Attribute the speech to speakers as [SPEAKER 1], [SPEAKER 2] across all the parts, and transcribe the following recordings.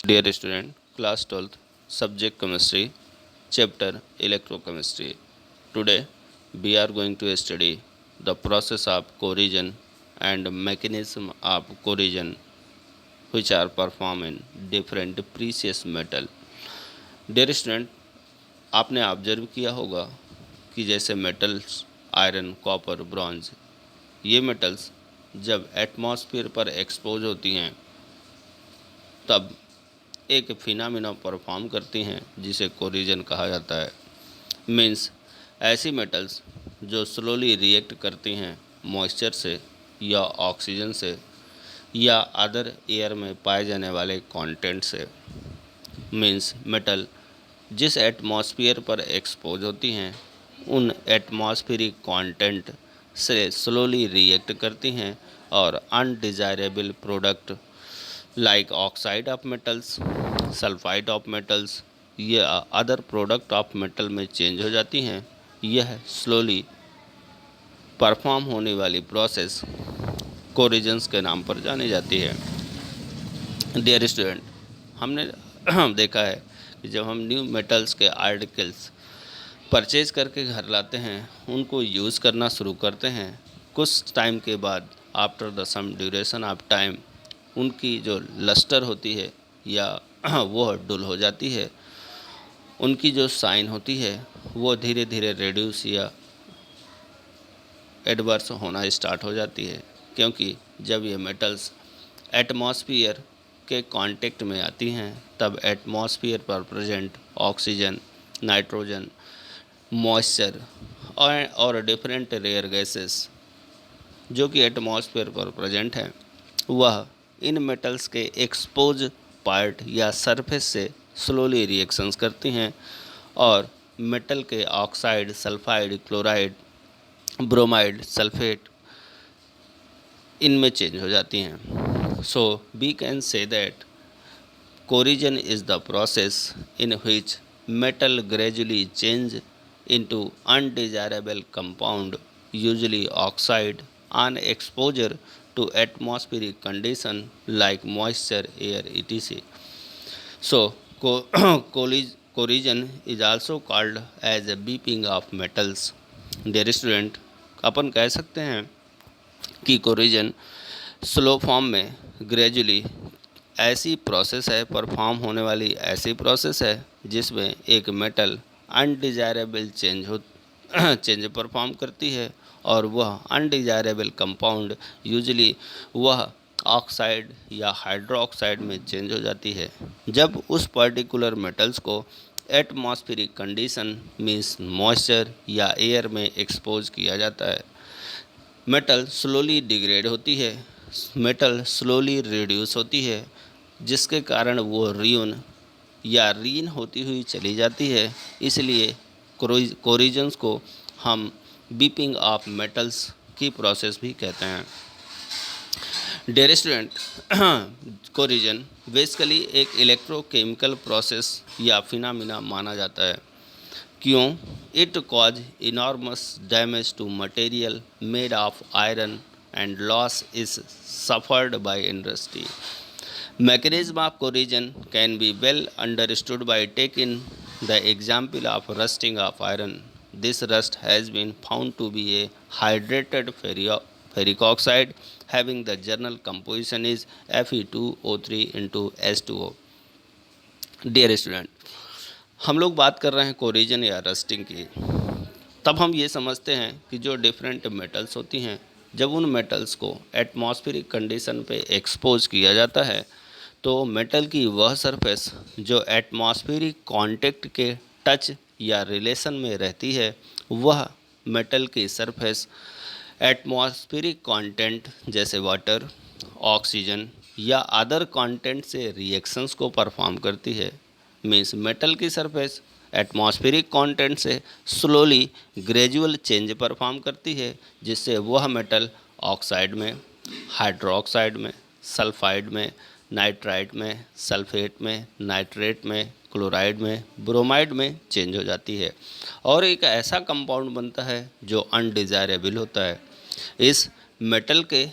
[SPEAKER 1] Dear student, class 12th, subject chemistry, chapter electrochemistry. Today we are going to study the process of corrosion and mechanism of corrosion which are performed in different precious metal. Dear student, आपने observe किया होगा कि जैसे metals iron, copper, bronze, ये metals जब atmosphere पर expose होती हैं तब एक फिनोमेना परफॉर्म करती हैं जिसे कोरिजन कहा जाता है। मीन्स ऐसी मेटल्स जो स्लोली रिएक्ट करती हैं मॉइस्चर से या ऑक्सीजन से या अदर एयर में पाए जाने वाले कंटेंट से। मीन्स मेटल जिस एटमॉस्फेयर पर एक्सपोज होती हैं उन एटमॉस्फेरिक कंटेंट से स्लोली रिएक्ट करती हैं और undesirable product like oxide of metals, sulphide of metals या अदर प्रोडक्ट ऑफ मेटल में चेंज हो जाती हैं। यह स्लोली परफॉर्म होने वाली प्रोसेस कोरिजन्स के नाम पर जानी जाती है। डियर स्टूडेंट, हमने देखा है कि जब हम न्यू मेटल्स के आर्टिकल्स परचेज करके घर लाते हैं, उनको यूज़ करना शुरू करते हैं, कुछ टाइम के बाद after the some duration of time उनकी जो लस्टर होती है या वो डुल हो जाती है, उनकी जो साइन होती है वो धीरे धीरे रिड्यूस या एडवर्स होना स्टार्ट हो जाती है, क्योंकि जब ये मेटल्स एटमॉस्फेयर के कांटेक्ट में आती हैं तब एटमॉस्फेयर पर प्रेजेंट ऑक्सीजन, नाइट्रोजन, मॉइस्चर और डिफरेंट रेयर गैसेस जो कि एटमॉस्फेयर पर प्रेजेंट हैं वह इन मेटल्स के एक्सपोज पार्ट या सरफेस से स्लोली रिएक्शंस करती हैं और मेटल के oxide, sulphide, chloride, bromide, sulphate इनमें चेंज हो जाती हैं। So we can say that corrosion is the process in which metal gradually change into undesirable compound, usually oxide, on exposure to atmospheric condition like moisture, air, etc. So, corrosion is also called as a beeping of metals. Dear student, अपन कह सकते हैं कि corrosion slow form में gradually ऐसी process है, perform होने वाली ऐसी प्रोसेस है जिसमें एक मेटल अनडिजायरेबल चेंज परफॉर्म करती है और वह अनडिजायरेबल कंपाउंड यूजुअली वह ऑक्साइड या हाइड्रोक्साइड में चेंज हो जाती है जब उस पर्टिकुलर मेटल्स को एटमॉस्फेरिक कंडीशन मीन्स मॉइस्चर या एयर में एक्सपोज किया जाता है। मेटल स्लोली डिग्रेड होती है, मेटल स्लोली रिड्यूस होती है, जिसके कारण वो रियून या रीन होती हुई चली जाती है। इसलिए कोरिजन्स को हम बीपिंग ऑफ मेटल्स की प्रोसेस भी कहते हैं। डियर स्टूडेंट, कोरिजन बेसिकली एक इलेक्ट्रोकेमिकल प्रोसेस या फिनोमेना माना जाता है। क्यों? It cause enormous damage to material made of iron and loss is suffered by industry. Mechanism of corrosion can be well understood by taking the example of rusting of iron. This rust has been found to be a hydrated ferric oxide having the general composition is Fe2O3 into H2O. Dear student, हम लोग बात कर रहे हैं corrosion या rusting की, तब हम ये समझते हैं कि जो डिफरेंट मेटल्स होती हैं जब उन मेटल्स को एटमॉस्फेरिक कंडीशन पे एक्सपोज किया जाता है तो मेटल की वह सरफेस जो एटमॉस्फेरिक कांटेक्ट के टच या रिलेशन में रहती है वह मेटल की सरफेस एटमॉस्फेरिक कंटेंट जैसे वाटर, ऑक्सीजन या अदर कंटेंट से रिएक्शंस को परफॉर्म करती है। मीन्स मेटल की सरफेस एटमॉस्फेरिक कंटेंट से स्लोली ग्रेजुअल चेंज परफॉर्म करती है जिससे वह मेटल ऑक्साइड में, हाइड्रोक्साइड में, सल्फाइड में, नाइट्राइट में, सल्फेट में, नाइट्रेट में, क्लोराइड में, ब्रोमाइड में चेंज हो जाती है और एक ऐसा कंपाउंड बनता है जो अनडिजायरेबल होता है। इस मेटल के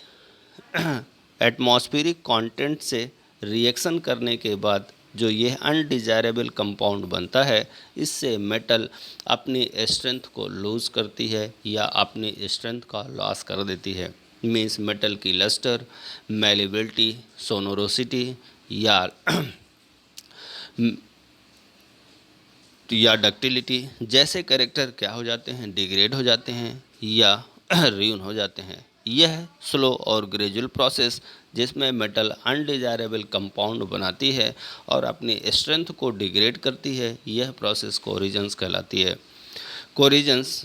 [SPEAKER 1] एटमॉस्फेरिक कंटेंट से रिएक्शन करने के बाद जो ये अनडिजायरेबल कंपाउंड बनता है, इससे मेटल अपनी स्ट्रेंथ को लूज़ करती है या अपनी स्ट्रेंथ का लॉस कर देती है। मीन्स मेटल की लस्टर, मेलेबिलिटी, सोनोरोसिटी या डक्टिलिटी जैसे कैरेक्टर क्या हो जाते हैं, डिग्रेड हो जाते हैं या रियून हो जाते हैं। यह स्लो और ग्रेजुअल प्रोसेस जिसमें मेटल अनडिजायरेबल कंपाउंड बनाती है और अपनी स्ट्रेंथ को डिग्रेड करती है, यह प्रोसेस कोरिजन्स कहलाती है। कोरिजन्स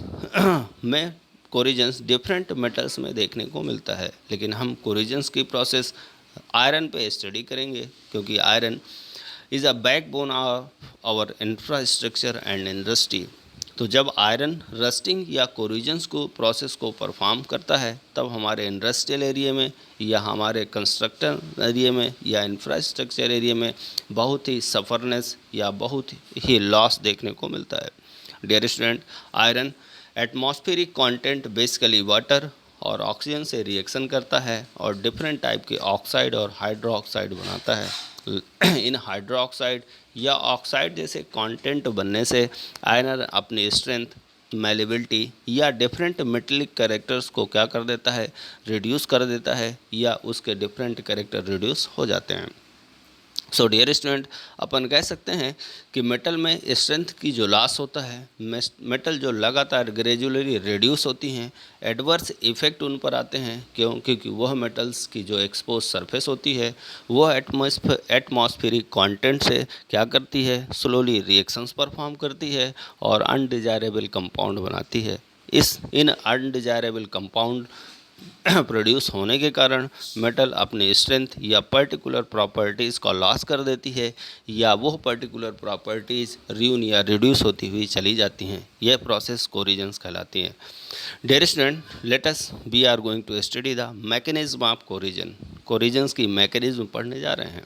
[SPEAKER 1] में कोरिजन्स डिफरेंट मेटल्स में देखने को मिलता है, लेकिन हम कोरिजन्स की प्रोसेस आयरन पे स्टडी करेंगे, क्योंकि iron is a backbone of our infrastructure and industry. तो जब आयरन रस्टिंग या कोरिजन्स को प्रोसेस को परफॉर्म करता है, तब हमारे इंडस्ट्रियल एरिया में या हमारे कंस्ट्रक्शन एरिया में या इंफ्रास्ट्रक्चर एरिया में बहुत ही सफरनेस या बहुत ही लॉस देखने को मिलता है। Dear student, iron atmospheric content basically water और ऑक्सीजन से रिएक्शन करता है और डिफरेंट टाइप के ऑक्साइड और हाइड्रो ऑक्साइड बनाता है। इन हाइड्रो ऑक्साइड या ऑक्साइड जैसे कंटेंट बनने से आयरन अपनी स्ट्रेंथ, मेलेबिलिटी या डिफरेंट मेटेलिक कैरेक्टर्स को क्या कर देता है, रिड्यूस कर देता है या उसके डिफरेंट कैरेक्टर रिड्यूस हो जाते हैं। सो डियर स्टूडेंट, अपन कह सकते हैं कि मेटल में स्ट्रेंथ की जो लॉस होता है, मेटल जो लगातार ग्रेजुअली रिड्यूस होती हैं, एडवर्स इफ़ेक्ट उन पर आते हैं, क्योंकि वह मेटल्स की जो एक्सपोज सरफेस होती है वह एटमॉस्फेरिक कंटेंट से क्या करती है, स्लोली रिएक्शंस परफॉर्म करती है और अनडिजायरेबल कंपाउंड बनाती है। इन अनडिजायरेबल कंपाउंड प्रोड्यूस होने के कारण मेटल अपनी स्ट्रेंथ या पर्टिकुलर प्रॉपर्टीज़ का लॉस कर देती है या वो पर्टिकुलर प्रॉपर्टीज़ रियून या रिड्यूस होती हुई चली जाती हैं। यह प्रोसेस कोरिजन्स कहलाती है। Dear student, let us we are going to study the mechanism of corrosion. Corrosions की मैकेनिज्म पढ़ने जा रहे हैं।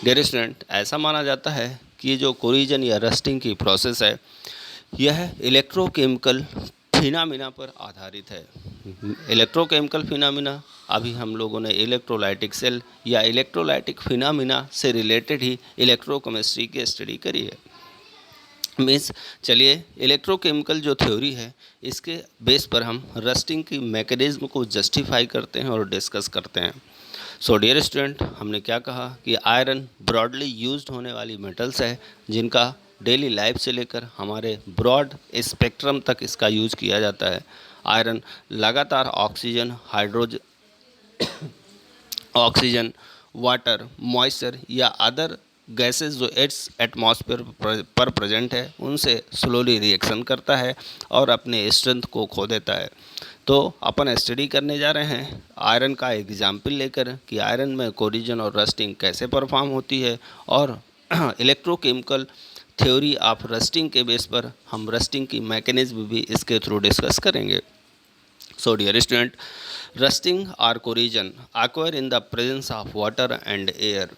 [SPEAKER 1] डियर स्टूडेंट, ऐसा माना जाता है कि जो कोरिजन या रस्टिंग की प्रोसेस है, यह इलेक्ट्रोकेमिकल फिनामिना पर आधारित है। इलेक्ट्रोकेमिकल फिनामिना अभी हम लोगों ने इलेक्ट्रोलाइटिक सेल या इलेक्ट्रोलाइटिक फिनामिना से रिलेटेड ही इलेक्ट्रोकेमिस्ट्री की स्टडी करी है। मीन्स चलिए, इलेक्ट्रोकेमिकल जो थ्योरी है, इसके बेस पर हम रस्टिंग की मैकेनिज्म को जस्टिफाई करते हैं और डिस्कस करते हैं। सो डियर स्टूडेंट, हमने क्या कहा कि आयरन ब्रॉडली यूज्ड होने वाली मेटल्स है जिनका डेली लाइफ से लेकर हमारे ब्रॉड स्पेक्ट्रम तक इसका यूज़ किया जाता है। आयरन लगातार ऑक्सीजन, वाटर, मॉइस्चर या अदर गैसेस जो एटमॉस्फेयर पर प्रेजेंट है उनसे स्लोली रिएक्शन करता है और अपने स्ट्रेंथ को खो देता है। तो अपन स्टडी करने जा रहे हैं आयरन का एग्जाम्पल लेकर कि आयरन में कोरिजन और रस्टिंग कैसे परफॉर्म होती है, और इलेक्ट्रोकेमिकल थ्योरी ऑफ रस्टिंग के बेस पर हम रस्टिंग की मैकेनिज्म भी इसके थ्रू डिस्कस करेंगे। सो डियर स्टूडेंट, रस्टिंग और corrosion acquire in the presence of water and air.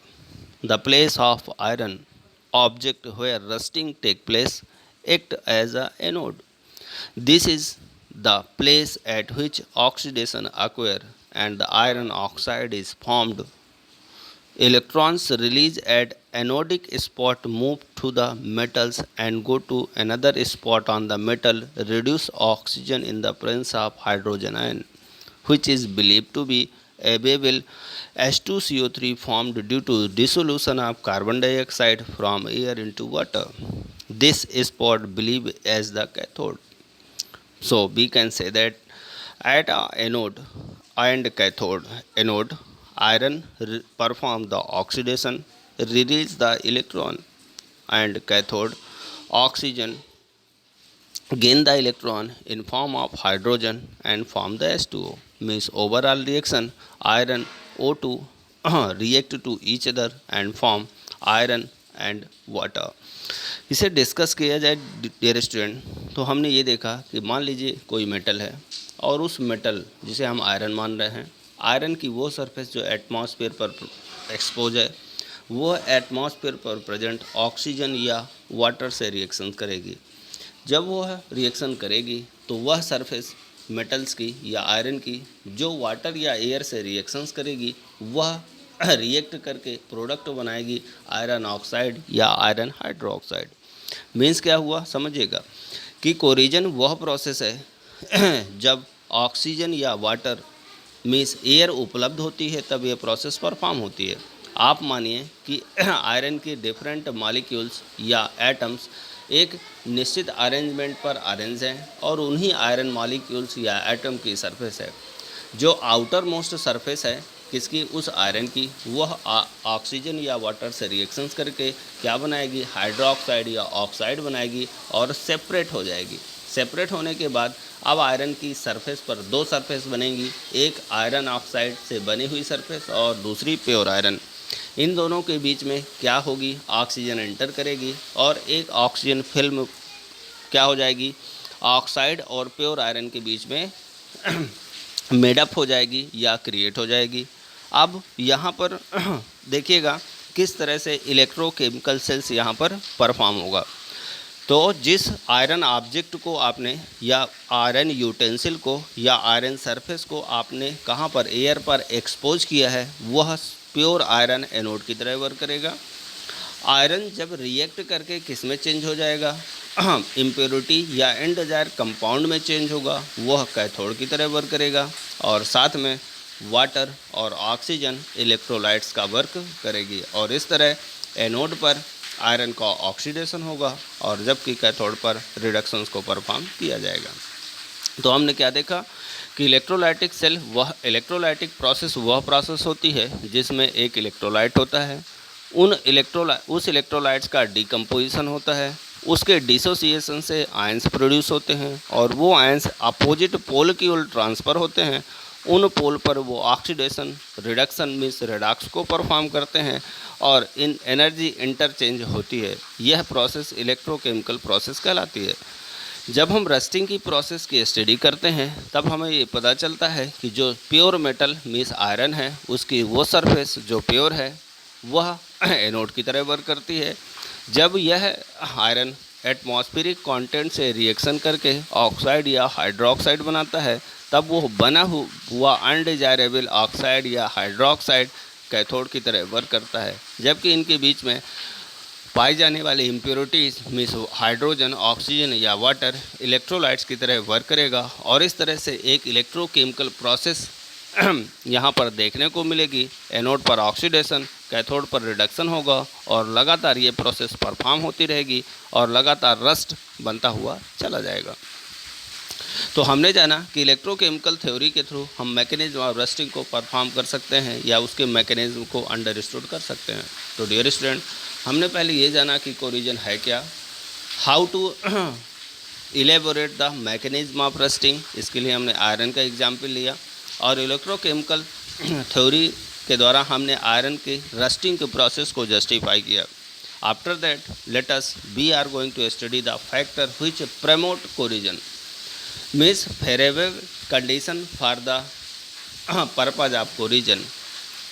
[SPEAKER 1] The place of iron object where rusting take place act as a anode. This is the place at which oxidation occur and the iron oxide is formed. Electrons released at anodic spot move to the metals and go to another spot on the metal, reduce oxygen in the presence of hydrogen ion, which is believed to be available H2CO3 formed due to dissolution of carbon dioxide from air into water. This spot believed as the cathode. So we can say that at a anode and cathode, anode iron perform the oxidation, release the electron, and cathode oxygen gain the electron in form of hydrogen and form the H2O. Means overall reaction, iron O2 react to each other and form iron and water. इसे discuss किया जाए dear student, तो हमने ये देखा कि मान लीजिए कोई मेटल है और उस मेटल जिसे हम आयरन मान रहे हैं, आयरन की वो सरफेस जो एटमॉस्फेयर पर एक्सपोज है, वो एटमॉस्फेयर पर प्रेजेंट ऑक्सीजन या वाटर से रिएक्शन करेगी। जब वह रिएक्शन करेगी तो वह सरफेस मेटल्स की या आयरन की जो वाटर या एयर से रिएक्शंस करेगी, वह रिएक्ट करके प्रोडक्ट बनाएगी आयरन ऑक्साइड या आयरन हाइड्रोक्साइड। मीन्स क्या हुआ समझिएगा कि कोरिजन वह प्रोसेस है जब ऑक्सीजन या वाटर मीन्स एयर उपलब्ध होती है तब यह प्रोसेस परफॉर्म होती है। आप मानिए कि आयरन के डिफरेंट मॉलिक्यूल्स या एटम्स एक निश्चित अरेंजमेंट पर अरेंज हैं और उन्हीं आयरन मॉलिक्यूल्स या एटम की सरफेस है जो आउटर मोस्ट सरफेस है किसकी, उस आयरन की, वह ऑक्सीजन या वाटर से रिएक्शंस करके क्या बनाएगी, हाइड्रोक्साइड या ऑक्साइड बनाएगी और सेपरेट हो जाएगी। सेपरेट होने के बाद अब आयरन की सरफेस पर दो सरफेस बनेंगी, एक आयरन ऑक्साइड से बनी हुई सरफेस और दूसरी प्योर आयरन। इन दोनों के बीच में क्या होगी, ऑक्सीजन एंटर करेगी और एक ऑक्सीजन फिल्म क्या हो जाएगी, ऑक्साइड और प्योर आयरन के बीच में मेडअप हो जाएगी या क्रिएट हो जाएगी। अब यहाँ पर देखिएगा किस तरह से इलेक्ट्रोकेमिकल सेल्स यहाँ पर परफॉर्म होगा। तो जिस आयरन ऑब्जेक्ट को आपने या आयरन यूटेंसिल को या आयरन सरफेस को आपने कहाँ पर, एयर पर एक्सपोज किया है, वह प्योर आयरन एनोड की तरह वर्क करेगा। आयरन जब रिएक्ट करके किस में चेंज हो जाएगा, इम्प्योरिटी या इनडिजायर कंपाउंड में चेंज होगा, वह कैथोड की तरह वर्क करेगा। और साथ में वाटर और ऑक्सीजन इलेक्ट्रोलाइट्स का वर्क करेगी और इस तरह एनोड पर आयरन का ऑक्सीडेशन होगा और जबकि कैथोड पर रिडक्शंस को परफॉर्म किया जाएगा। तो हमने क्या देखा कि इलेक्ट्रोलाइटिक सेल वह इलेक्ट्रोलाइटिक प्रोसेस वह प्रोसेस होती है जिसमें एक इलेक्ट्रोलाइट होता है, उस इलेक्ट्रोलाइट्स का डिकम्पोजिशन होता है, उसके डिसोसिएशन से आयंस प्रोड्यूस होते हैं और वो आयंस अपोजिट पोल की ओर ट्रांसफ़र होते हैं। उन पोल पर वो ऑक्सीडेशन रिडक्शन मीन्स रिडॉक्स को परफॉर्म करते हैं और इन एनर्जी इंटरचेंज होती है। यह प्रोसेस इलेक्ट्रोकेमिकल प्रोसेस कहलाती है। जब हम रस्टिंग की प्रोसेस की स्टडी करते हैं तब हमें ये पता चलता है कि जो प्योर मेटल मीन्स आयरन है उसकी वो सरफेस जो प्योर है वह एनोड की तरह वर्क करती है। जब यह आयरन एटमॉस्फेरिक कंटेंट से रिएक्शन करके ऑक्साइड या हाइड्रोक्साइड बनाता है तब वो बना हुआ अनडिजायरेबल ऑक्साइड या हाइड्रोक्साइड कैथोड की तरह वर्क करता है। जबकि इनके बीच में पाई जाने वाली इम्प्योरिटीज़ मीन्स हाइड्रोजन, ऑक्सीजन या वाटर इलेक्ट्रोलाइट्स की तरह वर्क करेगा और इस तरह से एक इलेक्ट्रोकेमिकल प्रोसेस यहाँ पर देखने को मिलेगी। एनोड पर ऑक्सीडेशन, कैथोड पर रिडक्शन होगा और लगातार ये प्रोसेस परफॉर्म होती रहेगी और लगातार रस्ट बनता हुआ चला जाएगा। तो हमने जाना कि इलेक्ट्रोकेमिकल थ्योरी के थ्रू हम मैकेनिज्म ऑफ रस्टिंग को परफॉर्म कर सकते हैं या उसके मैकेनिज्म को अंडरस्टूड कर सकते हैं। तो डियर स्टूडेंट, हमने पहले ये जाना कि कोरिजन है क्या, how to elaborate the mechanism of rusting, इसके लिए हमने आयरन का एग्जाम्पल लिया और इलेक्ट्रोकेमिकल थ्योरी के द्वारा हमने आयरन के रस्टिंग के प्रोसेस को जस्टिफाई किया। After that let us we are going to study the factor which promote corrosion means favourable condition for the purpose of corrosion.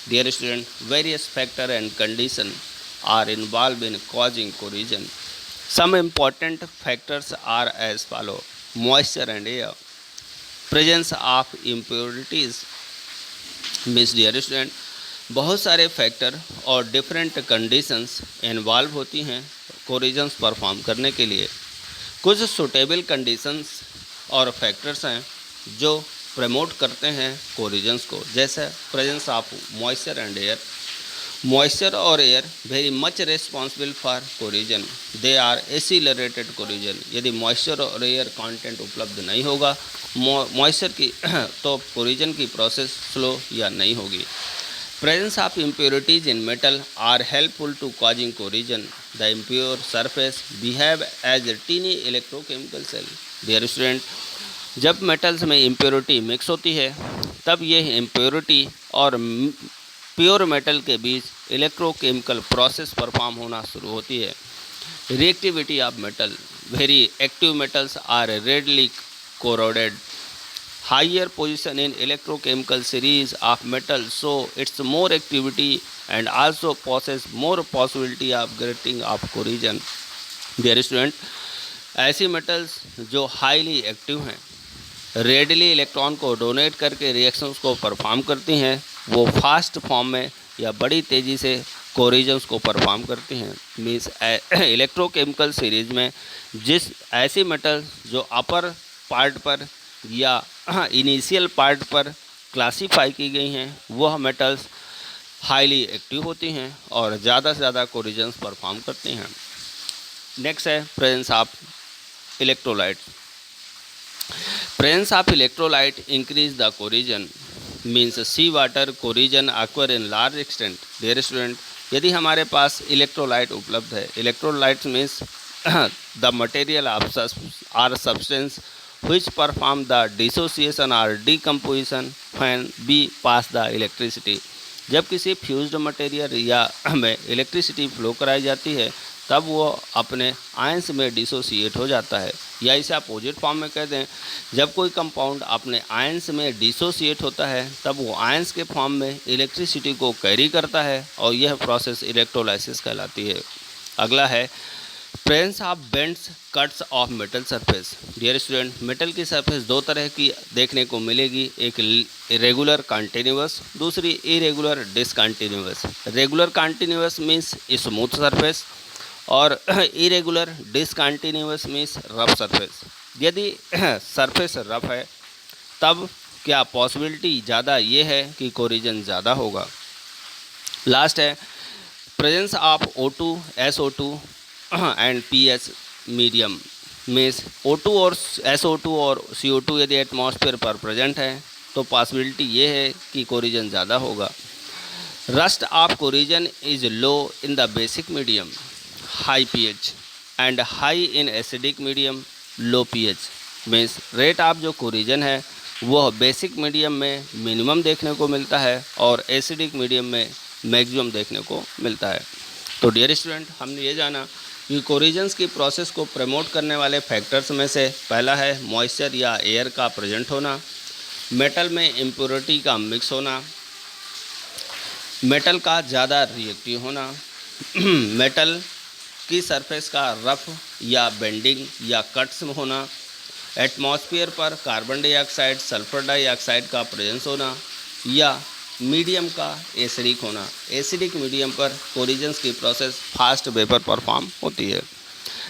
[SPEAKER 1] Dear student, various factor and condition are involved in causing corrosion. Some important factors are as follow: moisture and air, presence of impurities means dear student बहुत सारे factor और different conditions involve होती हैं कोरिजन्स perform करने के लिए। कुछ suitable conditions और फैक्टर्स हैं जो प्रमोट करते हैं कोरिजन्स को, जैसे presence of moisture and air. Moisture और air very much responsible for corrosion, they are accelerated corrosion. यदि मॉइस्चर और एयर कंटेंट उपलब्ध नहीं होगा मॉइस्चर की तो कोरिजन की प्रोसेस स्लो या नहीं होगी। Presence of impurities in metal are helpful to causing corrosion. The impure surface behave as a tiny electrochemical cell. Dear student, जब मेटल्स में इम्प्योरिटी मिक्स होती है तब यह इम्प्योरिटी और प्योर मेटल के बीच इलेक्ट्रोकेमिकल प्रोसेस परफॉर्म होना शुरू होती है। Reactivity of metal, very active metals are readily corroded. Higher position in electrochemical series of metal so its more activity and also possess more possibility of getting of corrosion. Dear student, ऐसी metals जो highly active हैं, readily electron को donate करके reactions को perform करती हैं, वो fast form में या बड़ी तेज़ी से कोरिजन्स को परफॉर्म करती हैं। मीन्स इलेक्ट्रोकेमिकल सीरीज में जिस ऐसी मेटल जो अपर पार्ट पर या इनिशियल पार्ट पर क्लासीफाई की गई हैं वह मेटल्स हाईली एक्टिव होती हैं और ज़्यादा से ज़्यादा कोरिजन्स परफॉर्म करती हैं। नेक्स्ट है presence of electrolyte. Presence of electrolyte increase the corrosion means sea water corrosion occur in large extent. Dear student, यदि हमारे पास इलेक्ट्रोलाइट उपलब्ध है, electrolyte means the material of or substance which perform the dissociation or decomposition when we pass the electricity। जब किसी fused material या में electricity flow कराई जाती है तब वो अपने आयंस में डिसोसिएट हो जाता है, या इसे अपोजिट फॉर्म में कह दें, जब कोई कंपाउंड अपने आयंस में डिसोसिएट होता है तब वो आयंस के फॉर्म में इलेक्ट्रिसिटी को कैरी करता है और यह प्रोसेस इलेक्ट्रोलाइसिस कहलाती है। अगला है presence of bends cuts of metal surface. Dear student, metal की सरफेस दो तरह की देखने को मिलेगी, एक रेगुलर कंटिन्यूअस, दूसरी irregular discontinuous. Regular continuous means smooth surface और irregular discontinuous means rough surface. यदि सरफेस रफ है तब क्या पॉसिबिलिटी ज़्यादा ये है कि कोरिजन ज़्यादा होगा। लास्ट है presence of O2, SO2 and pH medium means O2 और SO2 और CO2 यदि एटमॉस्फेयर पर प्रेजेंट है तो पॉसिबिलिटी ये है कि कोरिजन ज़्यादा होगा। Rust of corrosion is low in the basic medium high pH and high in acidic medium low pH। Means rate of जो कोरिजन है वह बेसिक मीडियम में मिनिमम देखने को मिलता है और एसिडिक मीडियम में मैक्सिमम देखने को मिलता है। तो डियर स्टूडेंट, हमने ये जाना कि कोरिजन्स की प्रोसेस को प्रमोट करने वाले फैक्टर्स में से पहला है मॉइस्चर या एयर का प्रेजेंट होना, मेटल में इम्प्योरिटी का मिक्स होना, मेटल का ज़्यादा रिएक्टिव होना, मेटल की सरफेस का रफ या बेंडिंग या कट्स होना, एटमॉस्फेयर पर कार्बन डाइऑक्साइड, सल्फर डाइऑक्साइड का प्रेजेंस होना, या मीडियम का एसिडिक होना। एसिडिक मीडियम पर कोरिजन्स की प्रोसेस फास्ट वेपर परफॉर्म होती है।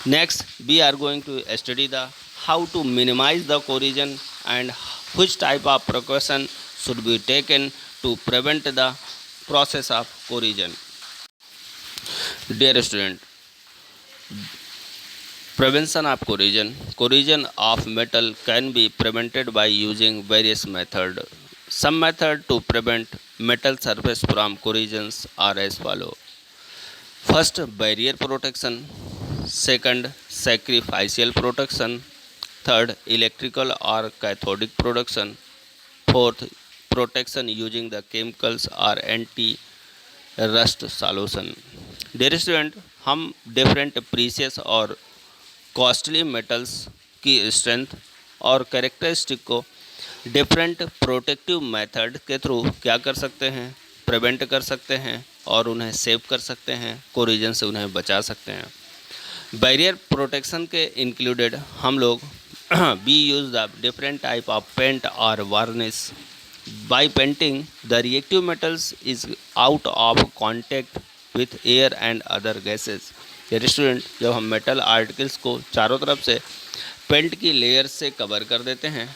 [SPEAKER 1] Next we are going to study the how to minimise the corrosion and which type of precaution should be taken to prevent the process of corrosion. Dear student, prevention of corrosion of metal can be prevented by using various methods. Some method to prevent metal surface from corrosions are as follow. First, barrier protection. Second, sacrificial protection. Third, electrical or cathodic protection. Fourth, protection using the chemicals or anti-rust solution. Dear student, हम different precious और costly metals की strength और characteristic को different protective method के through क्या कर सकते हैं, प्रिवेंट कर सकते हैं और उन्हें सेव कर सकते हैं, कोरिजन से उन्हें बचा सकते हैं। बैरियर प्रोटेक्शन के इंक्लूडेड हम लोग we use the different type of paint और varnish. By painting the reactive metals is out of contact with air and other gases. Student, जब हम मेटल आर्टिकल्स को चारों तरफ से पेंट की लेयर से कवर कर देते हैं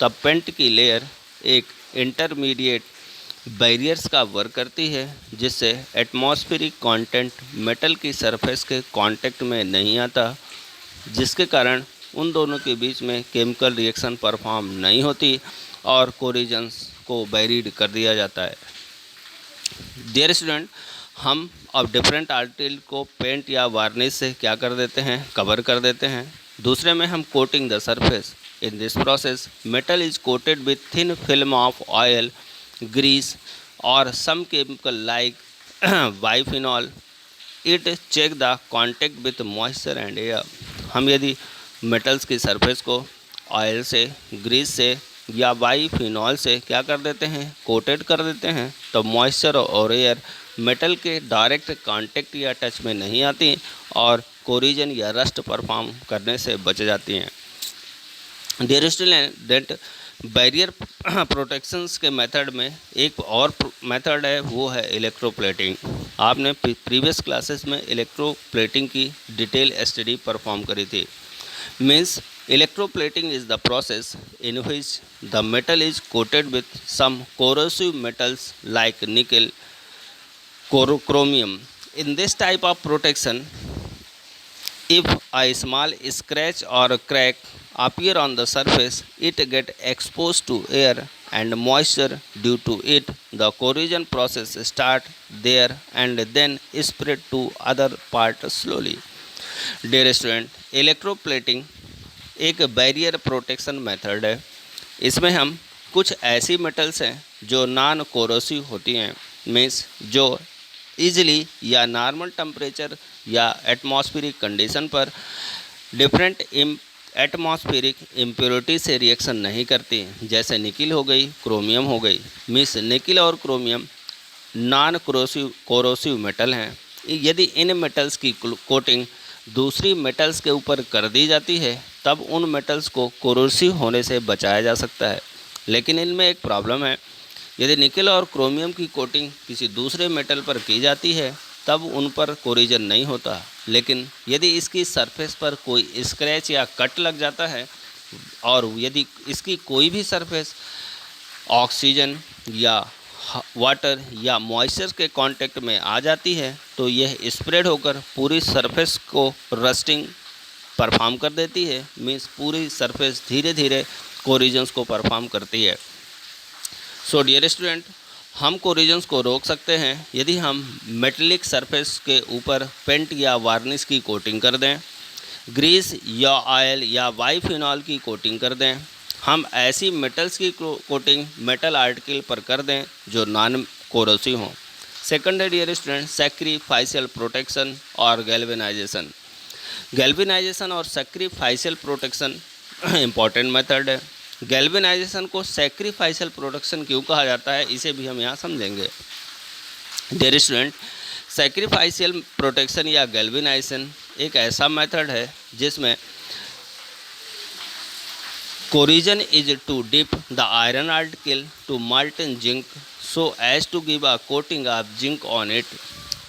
[SPEAKER 1] तब पेंट की लेयर एक इंटरमीडिएट बैरियर्स का वर्क करती है जिससे एटमॉस्फेरिक कंटेंट मेटल की सरफेस के कांटेक्ट में नहीं आता, जिसके कारण उन दोनों के बीच में केमिकल रिएक्शन परफॉर्म नहीं होती और कोरिजन्स को बैरिड कर दिया जाता है। डियर स्टूडेंट, हम अब डिफरेंट आर्टिकल को पेंट या वार्निश से क्या कर देते हैं, कवर कर देते हैं। दूसरे में हम coating the surface. In this process metal is coated with thin film of oil, grease और some chemical like biphenol. It check the contact with moisture and air. हम यदि मेटल्स की सरफेस को ऑयल से, ग्रीस से या बाइफिनॉल से क्या कर देते हैं, कोटेड कर देते हैं, तो मॉइस्चर और एयर मेटल के डायरेक्ट कांटेक्ट या टच में नहीं आती और कोरिजन या रस्ट परफॉर्म करने से बच जाती हैं। डियर स्टूडेंट, बैरियर प्रोटेक्शंस के मेथड में एक और मेथड है, वो है इलेक्ट्रोप्लेटिंग। आपने प्रीवियस क्लासेस में इलेक्ट्रोप्लेटिंग की डिटेल स्टडी परफॉर्म करी थी। Means electroplating is the process in which the metal is coated with some corrosive metals like nickel, chromium. In this type of protection, if a small scratch or crack appear on the surface, it get exposed to air and moisture. Due to it, the corrosion process start there and then spread to other part slowly. Dear student, electroplating एक barrier protection method है। इसमें हम कुछ ऐसी metals हैं जो non corrosive होती हैं, मीन्स जो ईजिली या नॉर्मल टेम्परेचर या एटमॉस्फेरिक कंडीशन पर डिफरेंट एटमॉस्फेरिक इम्प्योरिटी से रिएक्शन नहीं करती, जैसे निकिल हो गई, क्रोमियम हो गई। मीन्स निकिल और क्रोमियम नॉन कोरोसिव मेटल हैं। यदि इन मेटल्स की कोटिंग दूसरी मेटल्स के ऊपर कर दी जाती है तब उन मेटल्स को कोरोसिव होने से बचाया जा सकता है। लेकिन इनमें एक प्रॉब्लम है, यदि निकल और क्रोमियम की कोटिंग किसी दूसरे मेटल पर की जाती है तब उन पर कोरिजन नहीं होता। लेकिन यदि इसकी सरफेस पर कोई स्क्रैच या कट लग जाता है और यदि इसकी कोई भी सरफेस ऑक्सीजन या वाटर या मॉइस्चर के कांटेक्ट में आ जाती है तो यह स्प्रेड होकर पूरी सरफेस को रस्टिंग परफॉर्म कर देती है। मीन्स पूरी सरफेस धीरे धीरे कोरिजन्स को परफॉर्म करती है। सो डियर स्टूडेंट, हम कोरिजन्स को रोक सकते हैं यदि हम मेटेलिक सरफेस के ऊपर पेंट या वार्निश की कोटिंग कर दें, ग्रीस या ऑयल या बाइफिनॉल की कोटिंग कर दें। हम ऐसी मेटल्स की कोटिंग मेटल आर्टिकल पर कर दें जो नॉन कोरोसिव हों। सेकंड है डियर स्टूडेंट सैक्रिफाइशियल प्रोटेक्शन और गैल्वेनाइजेशन। गैल्वेनाइजेशन और सैक्रिफाइशियल प्रोटेक्शन इंपॉर्टेंट मेथड है। गैल्वेनाइजेशन को सैक्रिफाइशियल प्रोटेक्शन क्यों कहा जाता है, इसे भी हम यहाँ समझेंगे। डियर स्टूडेंट, सैक्रिफाइशियल प्रोटेक्शन या गैल्वेनाइजेशन एक ऐसा मेथड है जिसमें corrosion is to dip the iron article to molten zinc so as to give a coating of zinc on it.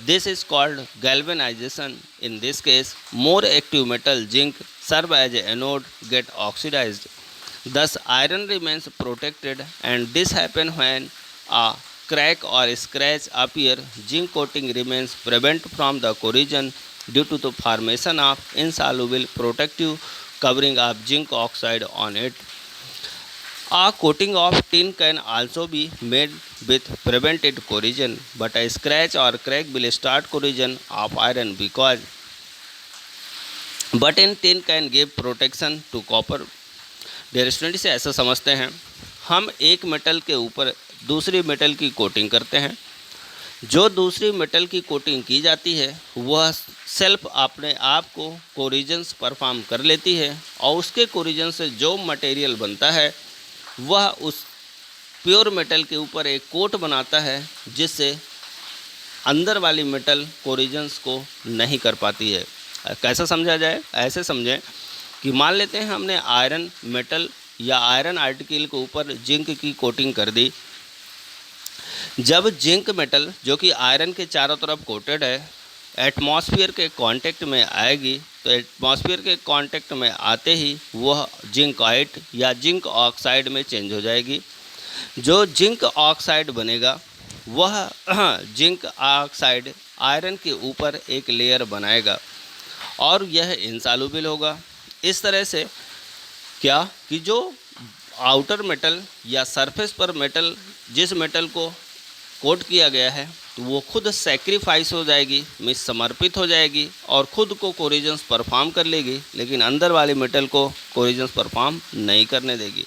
[SPEAKER 1] This is called galvanization. In this case, more active metal zinc serve as an anode get oxidized. Thus, iron remains protected, and this happens when a crack or scratch appear. Zinc coating remains prevent from the corrosion due to the formation of insoluble protective covering of zinc oxide on it. A coating of tin can also be made with prevented corrosion, but a scratch or crack will start corrosion of iron because but in tin can give protection to copper. Dear student, इसे ऐसा समझते हैं, हम एक metal के ऊपर दूसरी metal की कोटिंग करते हैं। जो दूसरी मेटल की कोटिंग की जाती है वह सेल्फ अपने आप को कोरिजन्स परफॉर्म कर लेती है और उसके कोरिजन से जो मटेरियल बनता है वह उस प्योर मेटल के ऊपर एक कोट बनाता है जिससे अंदर वाली मेटल कोरिजन्स को नहीं कर पाती है। कैसा समझा जाए? ऐसे समझें कि मान लेते हैं हमने आयरन मेटल या आयरन आर्टिकल के ऊपर जिंक की कोटिंग कर दी। जब जिंक मेटल जो कि आयरन के चारों तरफ कोटेड है एटमॉस्फेयर के कांटेक्ट में आएगी तो एटमॉस्फेयर के कांटेक्ट में आते ही वह जिंकाइट या जिंक ऑक्साइड में चेंज हो जाएगी। जो जिंक ऑक्साइड बनेगा वह जिंक ऑक्साइड आयरन के ऊपर एक लेयर बनाएगा और यह इंसॉल्युबल होगा। इस तरह से क्या कि जो आउटर मेटल या सरफेस पर मेटल जिस मेटल को कोट किया गया है तो वो खुद सैक्रिफाइस हो जाएगी, मीन्स समर्पित हो जाएगी और ख़ुद को कोरिजन्स परफॉर्म कर लेगी, लेकिन अंदर वाली मेटल को कोरिजन्स परफॉर्म नहीं करने देगी।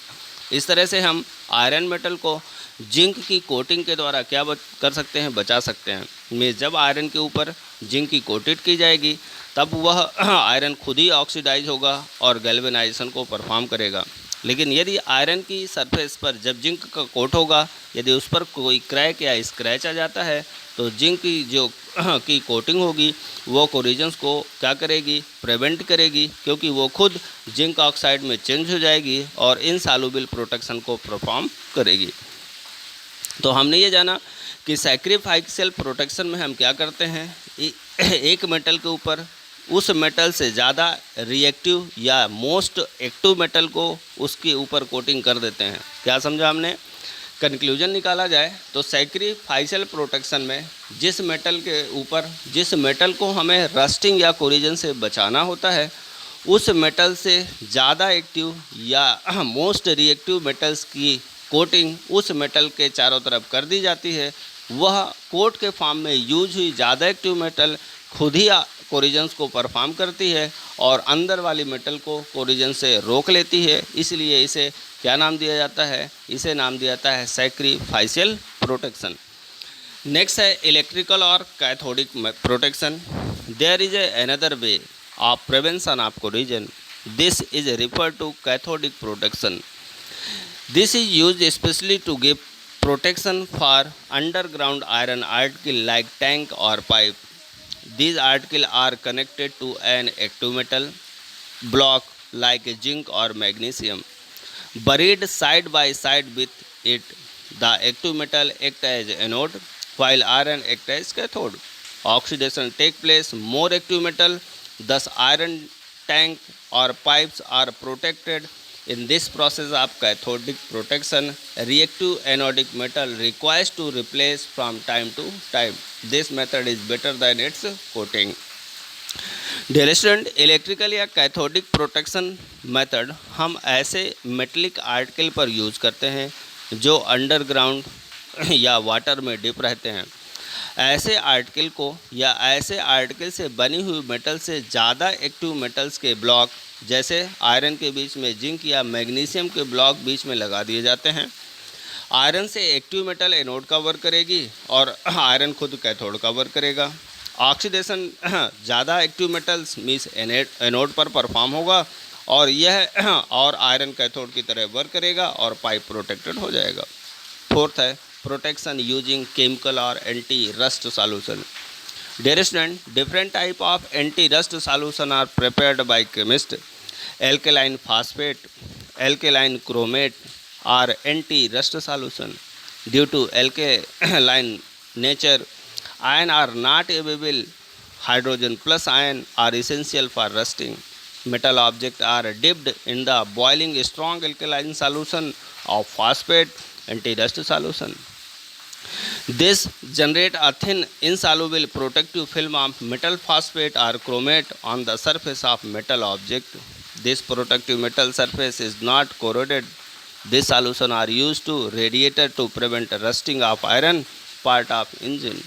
[SPEAKER 1] इस तरह से हम आयरन मेटल को जिंक की कोटिंग के द्वारा क्या कर सकते हैं, बचा सकते हैं। मीन्स जब आयरन के ऊपर जिंक की कोटेड की जाएगी तब वह आयरन खुद ही ऑक्सीडाइज होगा और गैल्वेनाइजेशन को परफॉर्म करेगा। लेकिन यदि आयरन की सरफेस पर जब जिंक का कोट होगा, यदि उस पर कोई क्रैक या स्क्रैच आ जाता है तो जिंक की जो की कोटिंग होगी वो कोरिजन्स को क्या करेगी, प्रिवेंट करेगी, क्योंकि वो खुद जिंक ऑक्साइड में चेंज हो जाएगी और इनसॉल्युबल प्रोटेक्शन को परफॉर्म करेगी। तो हमने ये जाना कि सैक्रिफिशियल प्रोटेक्शन में हम क्या करते हैं, एक मेटल के ऊपर उस मेटल से ज़्यादा रिएक्टिव या मोस्ट एक्टिव मेटल को उसके ऊपर कोटिंग कर देते हैं। क्या समझा हमने? कंक्लूजन निकाला जाए तो सैक्रिफिशियल प्रोटेक्शन में जिस मेटल के ऊपर, जिस मेटल को हमें रस्टिंग या कोरिजन से बचाना होता है, उस मेटल से ज़्यादा एक्टिव या मोस्ट रिएक्टिव मेटल्स की कोटिंग उस मेटल के चारों तरफ कर दी जाती है। वह कोट के फॉर्म में यूज हुई ज़्यादा एक्टिव मेटल खुद ही कोरिजन्स को परफॉर्म करती है और अंदर वाली मेटल को कोरिजन से रोक लेती है। इसलिए इसे क्या नाम दिया जाता है? इसे नाम दिया जाता है सैक्रिफिशियल प्रोटेक्शन। नेक्स्ट है इलेक्ट्रिकल और cathodic protection. There is another way of prevention of corrosion, this is referred to cathodic protection. This is used specially to give protection for underground iron article like tank or pipe. These articles are connected to an active metal block like zinc or magnesium. Buried side by side with it, the active metal acts as anode while iron acts as cathode. Oxidation takes place more active metal, thus iron tank or pipes are protected. In this process of cathodic protection, reactive anodic metal requires to replace from time to time. This method is better than its coating. Dear student, electrical या cathodic protection method हम ऐसे metallic article पर use करते हैं जो underground या water में dip रहते हैं। ऐसे आर्टिकल को या ऐसे आर्टिकल से बनी हुई मेटल से ज़्यादा एक्टिव मेटल्स के ब्लॉक, जैसे आयरन के बीच में जिंक या मैग्नीशियम के ब्लॉक बीच में लगा दिए जाते हैं। आयरन से एक्टिव मेटल एनोड का वर्क करेगी और आयरन खुद कैथोड का वर्क करेगा। ऑक्सीडेशन ज़्यादा एक्टिव मेटल्स मीन्स एनोड पर परफॉर्म होगा और यह और आयरन कैथोड की तरह वर्क करेगा और पाइप प्रोटेक्टेड हो जाएगा। फोर्थ है प्रोटेक्शन यूजिंग केमिकल और anti rust solution. Dear student, different type of anti-rust solution are prepared by chemist. Alkaline phosphate, alkaline chromate are anti-rust solution. Due to alkaline nature, iron are not available. Hydrogen plus iron are essential for rusting. Metal objects are dipped in the boiling strong alkaline solution of phosphate anti-rust solution. This generate a thin insoluble protective film of metal phosphate or chromate on the surface of metal object. This protective metal surface is not corroded. This solution are used to radiator to prevent rusting of iron part of engine.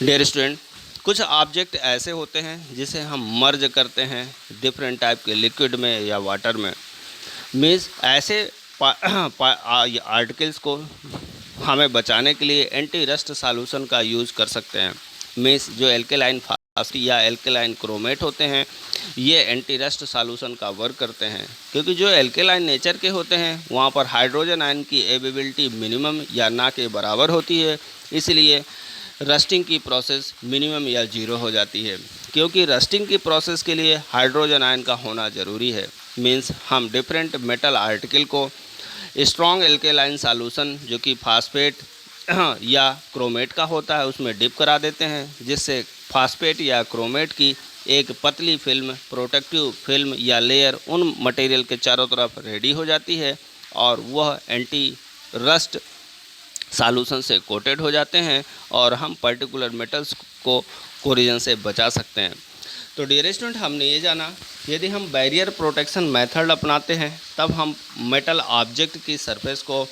[SPEAKER 1] Dear student, कुछ object ऐसे होते हैं जिसे हम मर्ज करते हैं different type के liquid में या वाटर में। मीन्स ऐसे आर्टिकल्स को हमें बचाने के लिए एंटी रस्ट सॉल्यूशन का यूज़ कर सकते हैं। मीन्स जो एल्केलाइन फास्फेट या एल्केलाइन क्रोमेट होते हैं ये एंटी रस्ट सॉल्यूशन का वर्क करते हैं, क्योंकि जो एल्केलाइन नेचर के होते हैं वहाँ पर हाइड्रोजन आयन की अवेलेबिलिटी मिनिमम या ना के बराबर होती है, इसलिए रस्टिंग की प्रोसेस मिनिमम या ज़ीरो हो जाती है। क्योंकि रस्टिंग की प्रोसेस के लिए हाइड्रोजन आयन का होना ज़रूरी है। मीन्स हम डिफरेंट मेटल आर्टिकल को स्ट्रॉन्ग एल्केलाइन सॉल्यूशन जो कि फास्फेट या क्रोमेट का होता है उसमें डिप करा देते हैं, जिससे फास्फेट या क्रोमेट की एक पतली फिल्म, प्रोटेक्टिव फिल्म या लेयर उन मटेरियल के चारों तरफ रेडी हो जाती है और वह एंटी रस्ट सॉल्यूशन से कोटेड हो जाते हैं और हम पर्टिकुलर मेटल्स को कोरिजन से बचा सकते हैं। तो डियर स्टूडेंट, हमने ये जाना यदि हम बैरियर प्रोटेक्शन मेथड अपनाते हैं तब हम मेटल ऑब्जेक्ट की सरफेस को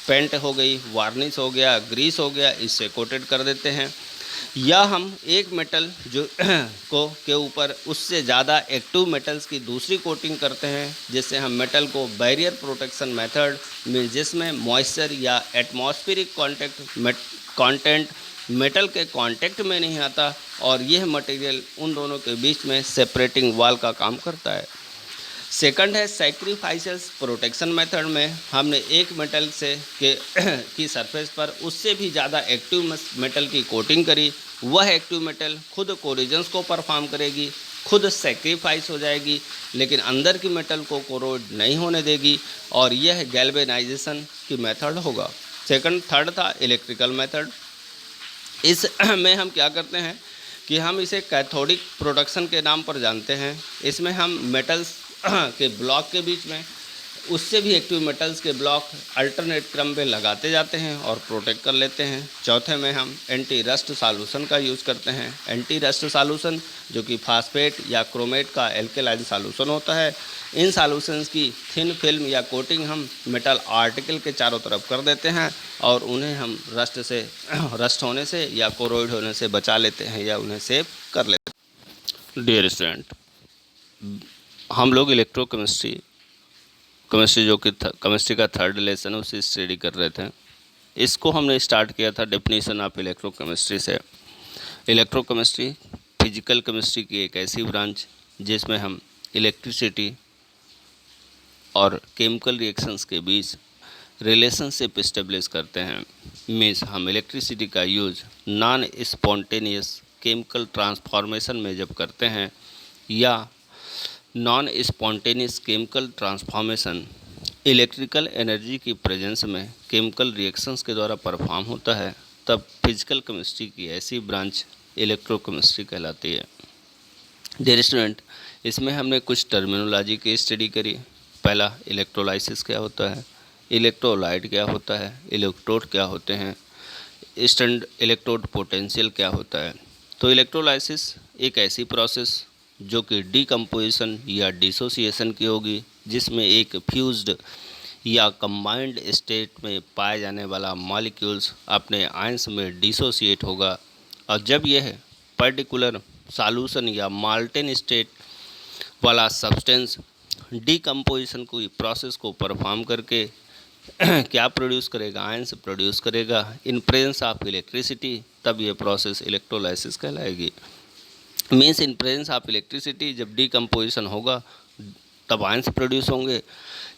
[SPEAKER 1] पेंट हो गई, वार्निश हो गया, ग्रीस हो गया, इससे कोटेड कर देते हैं, या हम एक मेटल जो के ऊपर उससे ज़्यादा एक्टिव मेटल्स की दूसरी कोटिंग करते हैं, जिससे हम मेटल को बैरियर प्रोटेक्शन मेथड में जिसमें मॉइस्चर या एटमॉस्फेरिक कंटेंट मेटल के कांटेक्ट में नहीं आता और यह मटेरियल उन दोनों के बीच में सेपरेटिंग वॉल का काम करता है। सेकंड है सैक्रिफाइसेस प्रोटेक्शन मेथड में हमने एक मेटल से की सरफेस पर उससे भी ज़्यादा एक्टिव मेटल की कोटिंग करी। वह एक्टिव मेटल खुद कोरिजन्स को परफॉर्म करेगी, खुद सैक्रिफाइस हो जाएगी, लेकिन अंदर की मेटल को कोरोड नहीं होने देगी, और यह गैल्वेनाइजेशन की मेथड होगा। थर्ड था इलेक्ट्रिकल मेथड। इस में हम क्या करते हैं कि हम इसे कैथोडिक प्रोडक्शन के नाम पर जानते हैं। इसमें हम मेटल्स के ब्लॉक के बीच में उससे भी एक्टिव मेटल्स के ब्लॉक अल्टरनेट क्रम में लगाते जाते हैं और प्रोटेक्ट कर लेते हैं। चौथे में हम एंटी रस्ट सॉल्यूशन का यूज़ करते हैं। एंटी रस्ट सॉल्यूशन जो कि फास्फेट या क्रोमेट का एल्केलाइन सॉल्यूशन होता है। इन सॉल्यूशंस की थिन फिल्म या कोटिंग हम मेटल आर्टिकल के चारों तरफ कर देते हैं और उन्हें हम रस्ट होने से या कोरोइड होने से बचा लेते हैं या उन्हें सेव कर लेते हैं। डियर स्टूडेंट, हम लोग इलेक्ट्रोकेमिस्ट्री जो कि केमिस्ट्री का थर्ड लेसन है उसे स्टडी कर रहे थे। इसको हमने स्टार्ट किया था डेफिनेशन ऑफ इलेक्ट्रोकेमिस्ट्री से। इलेक्ट्रोकेमिस्ट्री फिजिकल केमिस्ट्री की एक ऐसी ब्रांच जिसमें हम इलेक्ट्रिसिटी और केमिकल रिएक्शंस के बीच रिलेशनशिप इस्टेब्लिश करते हैं। मीन्स हम इलेक्ट्रिसिटी का use non spontaneous chemical transformation में जब करते हैं या non spontaneous chemical transformation electrical energy की प्रेजेंस में केमिकल रिएक्शंस के द्वारा परफॉर्म होता है, तब फिजिकल केमिस्ट्री की ऐसी ब्रांच इलेक्ट्रोकेमिस्ट्री कहलाती है। डियर स्टूडेंट, इसमें हमने कुछ टर्मिनोलॉजी की स्टडी करी। पहला, इलेक्ट्रोलाइसिस क्या होता है, इलेक्ट्रोलाइट क्या होता है, इलेक्ट्रोड क्या होते हैं, इंस्टेंट इलेक्ट्रोड पोटेंशियल क्या होता है। तो इलेक्ट्रोलाइसिस एक ऐसी प्रोसेस जो कि डीकम्पोजिशन या डिसोसिएशन की होगी, जिसमें एक फ्यूज्ड या कंबाइंड स्टेट में पाए जाने वाला मॉलिक्यूल्स अपने आयंस में डिसोसिएट होगा, और जब यह पर्टिकुलर सॉल्यूशन या माल्टेन स्टेट वाला सब्सटेंस डीकम्पोजिशन को प्रोसेस को परफॉर्म करके क्या प्रोड्यूस करेगा, आयंस प्रोड्यूस करेगा इन प्रेजेंस ऑफ इलेक्ट्रिसिटी, तब यह प्रोसेस इलेक्ट्रोलाइसिस कहलाएगी। Means in presence of electricity जब डीकम्पोजिशन होगा तब आयंस प्रोड्यूस होंगे,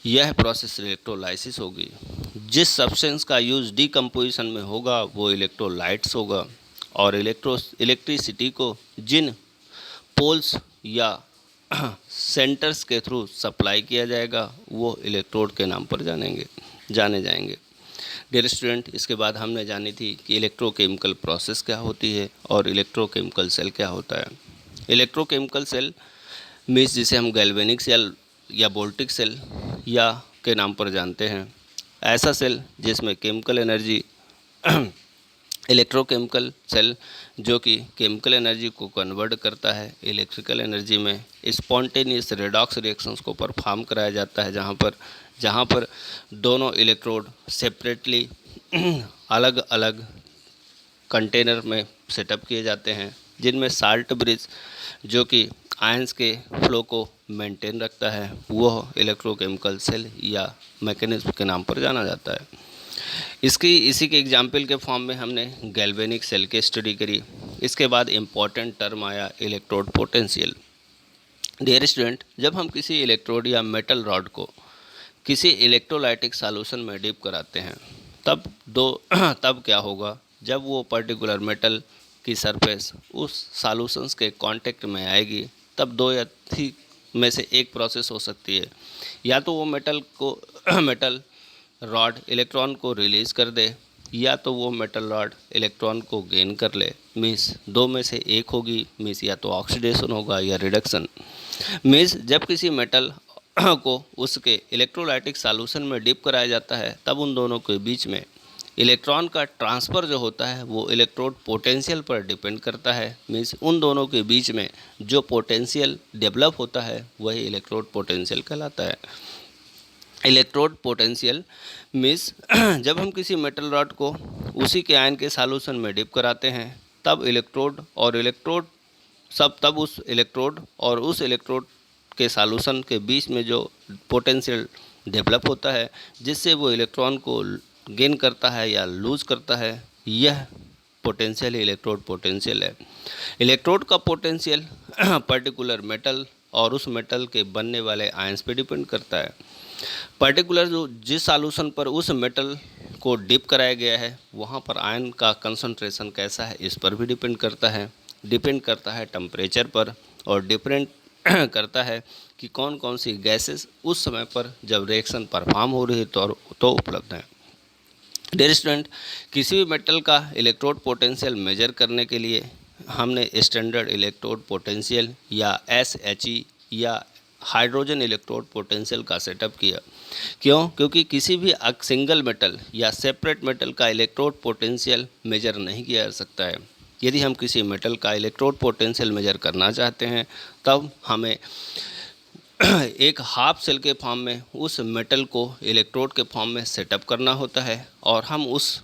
[SPEAKER 1] यह प्रोसेस इलेक्ट्रोलाइसिस होगी। जिस सब्सटेंस का यूज़ डीकम्पोजिशन में होगा वो इलेक्ट्रोलाइट्स होगा, और इलेक्ट्रिसिटी को जिन पोल्स या सेंटर्स के थ्रू सप्लाई किया जाएगा वो इलेक्ट्रोड के नाम पर जाने जाएंगे। डियर स्टूडेंट, इसके बाद हमने जानी थी कि इलेक्ट्रोकेमिकल प्रोसेस क्या होती है और इलेक्ट्रोकेमिकल सेल क्या होता है। इलेक्ट्रोकेमिकल सेल मीन्स जिसे हम गैल्वेनिक सेल या वोल्टिक सेल या के नाम पर जानते हैं, ऐसा सेल जिसमें केमिकल एनर्जी इलेक्ट्रोकेमिकल सेल जो कि केमिकल एनर्जी को कन्वर्ट करता है इलेक्ट्रिकल एनर्जी में। स्पॉन्टेनियस रेडॉक्स रिएक्शंस को परफॉर्म कराया जाता है, जहाँ पर दोनों इलेक्ट्रोड सेपरेटली अलग अलग कंटेनर में सेटअप किए जाते हैं, जिनमें साल्ट ब्रिज जो कि आयंस के फ्लो को मेंटेन रखता है, वह इलेक्ट्रोकेमिकल सेल या मैकेनिज्म के नाम पर जाना जाता है। इसी के एग्जाम्पल के फॉर्म में हमने गैल्वेनिक सेल की स्टडी करी। इसके बाद इम्पॉर्टेंट टर्म आया इलेक्ट्रोड पोटेंशियल। डियर स्टूडेंट, जब हम किसी इलेक्ट्रोड या मेटल रॉड को किसी इलेक्ट्रोलाइटिक सॉल्यूशन में डिप कराते हैं, तब क्या होगा, जब वो पर्टिकुलर मेटल की सरफेस उस सॉल्यूशंस के कांटेक्ट में आएगी, तब दो या थी में से एक प्रोसेस हो सकती है। या तो वो मेटल रॉड इलेक्ट्रॉन को रिलीज़ कर दे, या तो वो मेटल रॉड इलेक्ट्रॉन को गेन कर ले। मीन्स दो में से एक होगी, मीन्स या तो ऑक्सीडेशन होगा या रिडक्शन। मीन्स जब किसी मेटल को उसके इलेक्ट्रोलाइटिक सॉल्यूशन में डिप कराया जाता है, तब उन दोनों के बीच में इलेक्ट्रॉन का ट्रांसफ़र जो होता है वो इलेक्ट्रोड पोटेंशियल पर डिपेंड करता है। मीन्स उन दोनों के बीच में जो पोटेंशियल डेवलप होता है वही इलेक्ट्रोड पोटेंशियल कहलाता है। इलेक्ट्रोड पोटेंशियल मीन्स जब हम किसी मेटल रॉड को उसी के आयन के सॉल्यूशन में डिप कराते हैं, तब उस इलेक्ट्रोड के सॉल्यूशन के बीच में जो पोटेंशियल डेवलप होता है, जिससे वो इलेक्ट्रॉन को गेन करता है या लूज करता है, यह पोटेंशियल इलेक्ट्रोड पोटेंशियल है। इलेक्ट्रोड का पोटेंशियल पर्टिकुलर मेटल और उस मेटल के बनने वाले आयंस पे डिपेंड करता है। पर्टिकुलर जो जिस सॉल्यूशन पर उस मेटल को डिप कराया गया है वहाँ पर आयन का कंसंट्रेशन कैसा है इस पर भी डिपेंड करता है। डिपेंड करता है टेम्परेचर पर, और डिपेंड करता है कि कौन कौन सी गैसेस उस समय पर जब रिएक्शन परफॉर्म हो रही है तो उपलब्ध हैं। डियर स्टूडेंट, किसी भी मेटल का इलेक्ट्रोड पोटेंशियल मेजर करने के लिए हमने स्टैंडर्ड इलेक्ट्रोड पोटेंशियल या SHE या हाइड्रोजन इलेक्ट्रोड पोटेंशियल का सेटअप किया। क्यों? क्योंकि किसी भी सिंगल मेटल या सेपरेट मेटल का इलेक्ट्रोड पोटेंशियल मेजर नहीं किया जा सकता है। यदि हम किसी मेटल का इलेक्ट्रोड पोटेंशियल मेजर करना चाहते हैं तब हमें एक हाफ सेल के फॉर्म में उस मेटल को इलेक्ट्रोड के फॉर्म में सेटअप करना होता है, और हम उस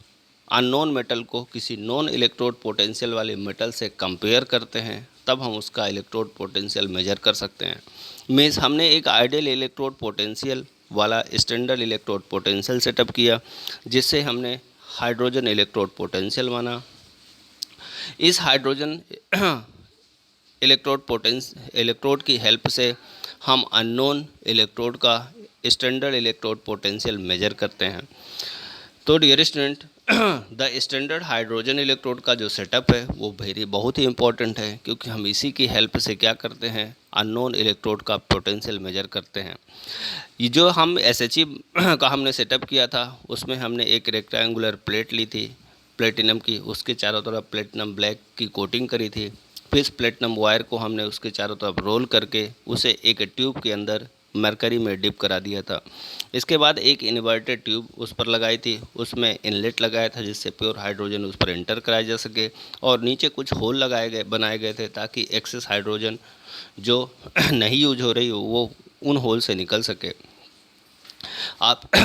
[SPEAKER 1] अननोन मेटल को किसी नॉन इलेक्ट्रोड पोटेंशियल वाले मेटल से कंपेयर करते हैं, तब हम उसका इलेक्ट्रोड पोटेंशियल मेजर कर सकते हैं। मीन्स हमने एक आइडियल इलेक्ट्रोड पोटेंशियल वाला स्टैंडर्ड इलेक्ट्रोड पोटेंशियल सेटअप किया, जिससे हमने हाइड्रोजन इलेक्ट्रोड पोटेंशियल माना। इस हाइड्रोजन इलेक्ट्रोड की हेल्प से हम अननोन इलेक्ट्रोड का स्टैंडर्ड इलेक्ट्रोड पोटेंशियल मेजर करते हैं। तो dear student, the standard hydrogen electrode का जो सेटअप है वो बहुत ही इंपॉर्टेंट है, क्योंकि हम इसी की हेल्प से क्या करते हैं, अननोन इलेक्ट्रोड का पोटेंशियल मेजर करते हैं। ये जो हम SHE का हमने सेटअप किया था उसमें हमने एक रेक्टेंगुलर प्लेट ली थी प्लेटिनम की, उसके चारों तरफ प्लेटिनम ब्लैक की कोटिंग करी थी। फिर इस प्लेटिनम वायर को हमने उसके चारों तरफ रोल करके उसे एक ट्यूब के अंदर मरकरी में डिप करा दिया था। इसके बाद एक इन्वर्टेड ट्यूब उस पर लगाई थी, उसमें इनलेट लगाया था जिससे प्योर हाइड्रोजन उस पर एंटर कराया जा सके, और नीचे कुछ होल बनाए गए थे ताकि एक्सेस हाइड्रोजन जो नहीं यूज हो रही हो वो उन होल से निकल सके।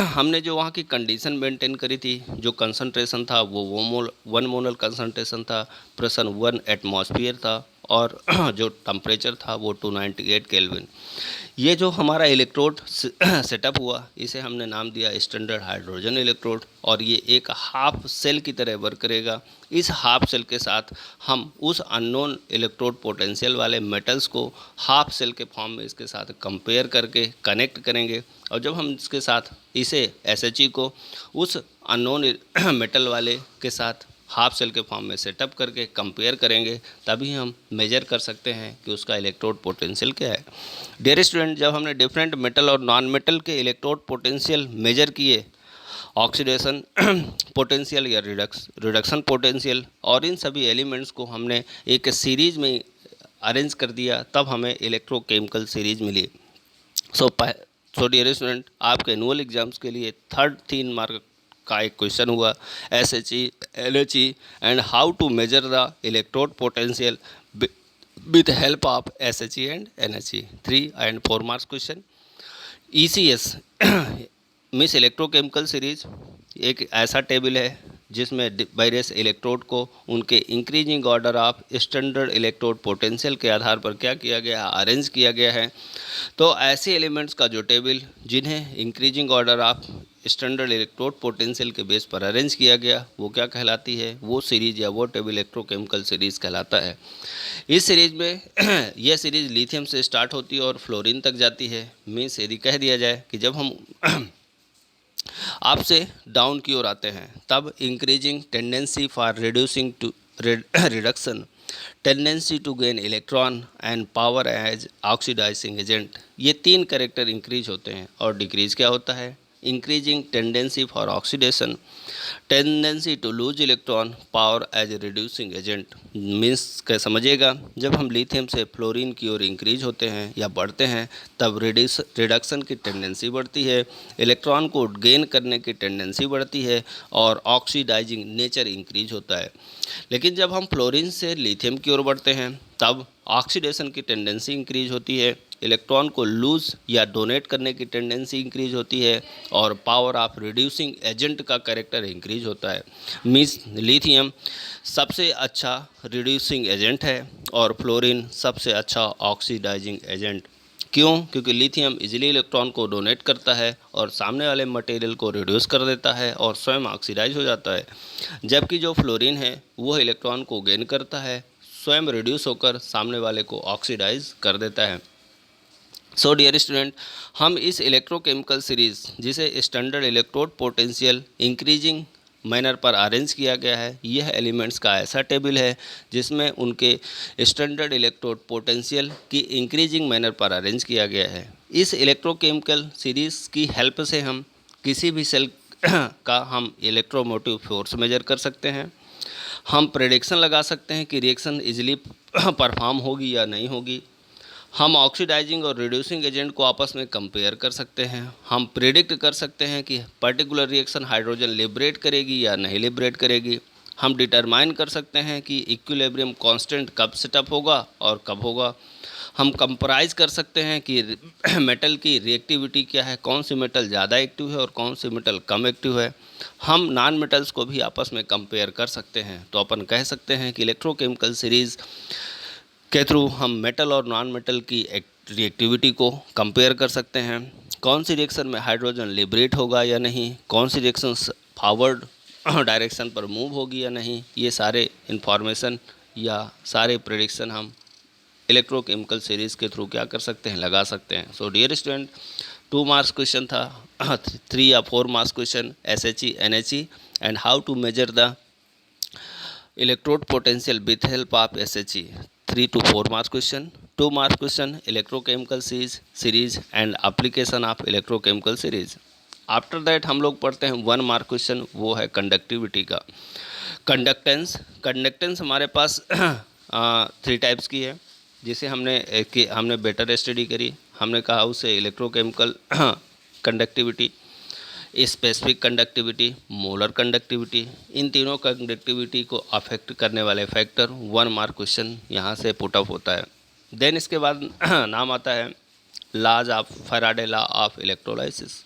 [SPEAKER 1] हमने जो वहाँ की कंडीशन मेंटेन करी थी, जो कंसंट्रेशन था वो 1 मोल कंसंट्रेशन था, प्रेशर 1 एटमॉस्फेयर था, और जो टेम्परेचर था वो 298 केल्विन। ये जो हमारा इलेक्ट्रोड सेटअप हुआ इसे हमने नाम दिया स्टैंडर्ड हाइड्रोजन इलेक्ट्रोड, और ये एक हाफ सेल की तरह वर्क करेगा। इस हाफ सेल के साथ हम उस अननोन इलेक्ट्रोड पोटेंशियल वाले मेटल्स को हाफ सेल के फॉर्म में इसके साथ कंपेयर करके कनेक्ट करेंगे, और जब हम इसके साथ इसे SHE को उस अननोन मेटल वाले के साथ हाफ सेल के फॉर्म में सेटअप करके कंपेयर करेंगे, तभी हम मेजर कर सकते हैं कि उसका इलेक्ट्रोड पोटेंशियल क्या है। डियर स्टूडेंट, जब हमने डिफरेंट मेटल और नॉन मेटल के इलेक्ट्रोड पोटेंशियल मेजर किए, ऑक्सीडेशन पोटेंशियल या रिडक्शन पोटेंशियल, और इन सभी एलिमेंट्स को हमने एक सीरीज में अरेंज कर दिया, तब हमें इलेक्ट्रोकेमिकल सीरीज मिली। सो डियर स्टूडेंट, आपके एनुअल एग्जाम्स के लिए 3 मार्क का एक क्वेश्चन हुआ, SHE, LHE and how to measure the electrode potential with help of SHE and NHE। 3 and 4 marks question. ECS मिस इलेक्ट्रोकेमिकल सीरीज एक ऐसा टेबल है जिसमें वेरियस इलेक्ट्रोड को उनके increasing order of standard electrode potential के आधार पर क्या किया गया है, अरेंज किया गया है। तो ऐसे एलिमेंट्स का जो टेबल जिन्हें increasing order of standard electrode potential के बेस पर अरेंज किया गया वो क्या कहलाती है, वो सीरीज या वो टेबल इलेक्ट्रोकेमिकल सीरीज कहलाता है। इस सीरीज में यह सीरीज लिथियम से स्टार्ट होती है और फ्लोरीन तक जाती है। मीन्स यदि कह दिया जाए कि जब हम आपसे डाउन की ओर आते हैं तब increasing tendency for reducing to reduction, tendency to gain electron and power as oxidising agent, ये 3 कैरेक्टर इंक्रीज होते हैं। और डिक्रीज क्या होता है, increasing tendency for oxidation, tendency to lose electron, power as a reducing agent. Means क्या समझिएगा, जब हम लिथियम से फ्लोरीन की ओर इंक्रीज होते हैं या बढ़ते हैं तब रिडक्शन की टेंडेंसी बढ़ती है, इलेक्ट्रॉन को गेन करने की टेंडेंसी बढ़ती है और ऑक्सीडाइजिंग नेचर इंक्रीज होता है। लेकिन जब हम फ्लोरीन से लिथियम की ओर बढ़ते हैं तब ऑक्सीडेशन की टेंडेंसी इंक्रीज होती है, इलेक्ट्रॉन को लूज या डोनेट करने की टेंडेंसी इंक्रीज होती है और पावर ऑफ रिड्यूसिंग एजेंट का कैरेक्टर इंक्रीज होता है। मीन्स लिथियम सबसे अच्छा रिड्यूसिंग एजेंट है और फ्लोरीन सबसे अच्छा ऑक्सीडाइजिंग एजेंट। क्यों? क्योंकि लिथियम इजीली इलेक्ट्रॉन को डोनेट करता है और सामने वाले मटेरियल को रिड्यूस कर देता है और स्वयं ऑक्सीडाइज हो जाता है, जबकि जो फ्लोरीन है वो इलेक्ट्रॉन को गेन करता है, स्वयं रिड्यूस होकर सामने वाले को ऑक्सीडाइज कर देता है। सो डियर स्टूडेंट, हम इस इलेक्ट्रोकेमिकल सीरीज़ जिसे standard electrode potential increasing manner पर अरेंज किया गया है, यह एलिमेंट्स का ऐसा टेबल है जिसमें उनके स्टैंडर्ड इलेक्ट्रोड पोटेंशियल की इंक्रीजिंग मैनर पर अरेंज किया गया है। इस इलेक्ट्रोकेमिकल सीरीज़ की हेल्प से हम किसी भी सेल का हम इलेक्ट्रोमोटिव फोर्स मेजर कर सकते हैं। हम प्रेडिक्शन लगा सकते हैं कि रिएक्शन इजीली परफॉर्म होगी या नहीं होगी। हम ऑक्सीडाइजिंग और रिड्यूसिंग एजेंट को आपस में कंपेयर कर सकते हैं। हम प्रेडिक्ट कर सकते हैं कि पर्टिकुलर रिएक्शन हाइड्रोजन लिबरेट करेगी या नहीं लिबरेट करेगी। हम डिटरमाइन कर सकते हैं कि इक्विलिब्रियम कांस्टेंट कब सेटअप होगा और कब होगा। हम कंपेराइज कर सकते हैं कि मेटल की रिएक्टिविटी क्या है, कौन सी मेटल ज़्यादा एक्टिव है और कौन सी मेटल कम एक्टिव है। हम नॉन मेटल्स को भी आपस में कंपेयर कर सकते हैं। तो अपन कह सकते हैं कि इलेक्ट्रोकेमिकल सीरीज़ के थ्रू हम मेटल और नॉन मेटल की रिएक्टिविटी को कंपेयर कर सकते हैं। कौन सी रिएक्शन में हाइड्रोजन लिबरेट होगा या नहीं, कौन सी रिएक्शन फॉरवर्ड डायरेक्शन पर मूव होगी या नहीं, ये सारे इन्फॉर्मेशन या सारे प्रेडिक्शन हम इलेक्ट्रोकेमिकल सीरीज़ के थ्रू क्या कर सकते हैं, लगा सकते हैं। So dear student, 2 marks question था, 3 या 4 marks question SHE NHE and how to measure the electrode potential with help of SHE, 3 to 4 marks question, 2 marks question electrochemical series and application of electrochemical series. After that हम लोग पढ़ते हैं 1 mark question, वो है conductivity का। Conductance हमारे पास 3 types की है, जिसे हमने बेटर स्टडी करी। हमने कहा उसे electrochemical conductivity, specific conductivity, molar conductivity. इन तीनों कंडक्टिविटी को अफेक्ट करने वाले फैक्टर 1 मार्क क्वेश्चन यहाँ से पुट अप होता है। देन इसके बाद नाम आता है laws of Faraday law of electrolysis.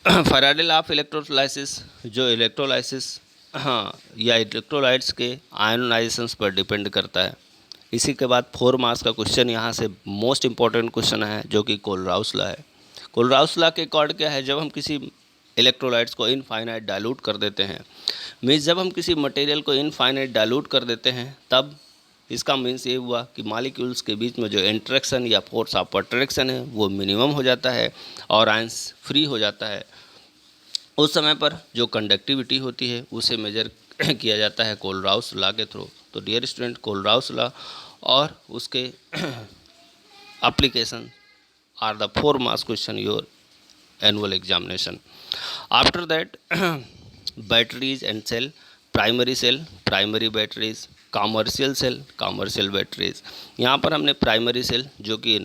[SPEAKER 1] Faraday law of electrolysis जो इलेक्ट्रोलाइसिस या इलेक्ट्रोलाइट्स के आयोनाइजेशंस पर डिपेंड करता है। इसी के बाद 4 मार्क्स का क्वेश्चन यहाँ से मोस्ट इंपॉर्टेंट क्वेश्चन है, जो कि कोलराउस लॉ है। कोलराउस लॉ के अकॉर्ड क्या है, जब हम किसी इलेक्ट्रोलाइट्स को इनफाइनाइट डाइल्यूट कर देते हैं, मीन्स जब हम किसी मटेरियल को इनफाइनाइट डाइल्यूट कर देते हैं, तब इसका मीन्स ये हुआ कि मॉलिक्यूल्स के बीच में जो इंटरेक्शन या फोर्स ऑफ अट्रैक्शन है वो मिनिमम हो जाता है और आयंस फ्री हो जाता है। उस समय पर जो कंडक्टिविटी होती है उसे मेजर किया जाता है कोलराउस लॉ के थ्रू। तो डियर स्टूडेंट, कोलराउस लॉ और उसके application are the 4 marks question your annual examination. After that batteries and cell, primary batteries, commercial cell, commercial batteries। यहाँ पर हमने प्राइमरी सेल जो कि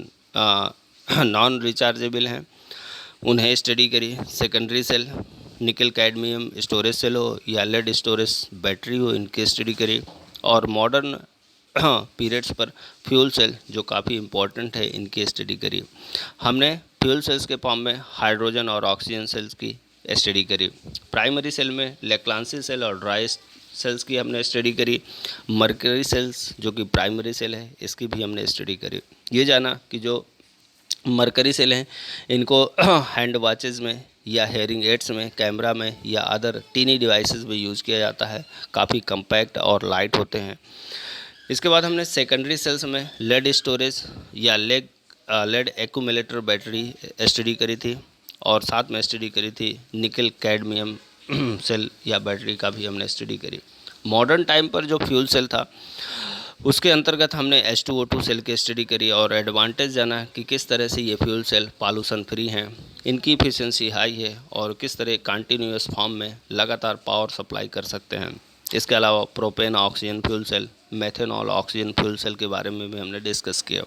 [SPEAKER 1] नॉन रिचार्जेबल हैं उन्हें स्टडी करी। Secondary cell nickel cadmium storage cell हो या लेड स्टोरेज बैटरी हो, इनकी स्टडी करी। और मॉडर्न पीरियड्स पर फ्यूल सेल जो काफ़ी इम्पोर्टेंट है, इनकी स्टडी करी। हमने फ्यूल सेल्स के फॉर्म में हाइड्रोजन और ऑक्सीजन सेल्स की स्टडी करी। प्राइमरी सेल में लेक्लांसी सेल और ड्राई सेल्स की हमने स्टडी करी। मर्करी सेल्स जो कि प्राइमरी सेल है, इसकी भी हमने स्टडी करी। ये जाना कि जो मर्करी सेल हैं इनको हैंड वॉचेस में या हेयरिंग एड्स में, कैमरा में या अदर टीनी डिवाइसेस में यूज़ किया जाता है। काफ़ी कम्पैक्ट और लाइट होते हैं। इसके बाद हमने सेकेंडरी सेल्स में लेड स्टोरेज या लेड एक्यूमुलेटर बैटरी स्टडी करी थी और साथ में स्टडी करी थी निकल कैडमियम सेल या बैटरी का भी हमने स्टडी करी। मॉडर्न टाइम पर जो फ्यूल सेल था उसके अंतर्गत हमने H2O2 सेल की स्टडी करी और एडवांटेज जाना कि किस तरह से ये फ्यूल सेल पॉल्यूशन फ्री हैं, इनकी इफिशिएंसी हाई है और किस तरह कंटिन्यूअस फॉर्म में लगातार पावर सप्लाई कर सकते हैं। इसके अलावा propane oxygen fuel cell, methanol oxygen fuel cell के बारे में भी हमने डिस्कस किया।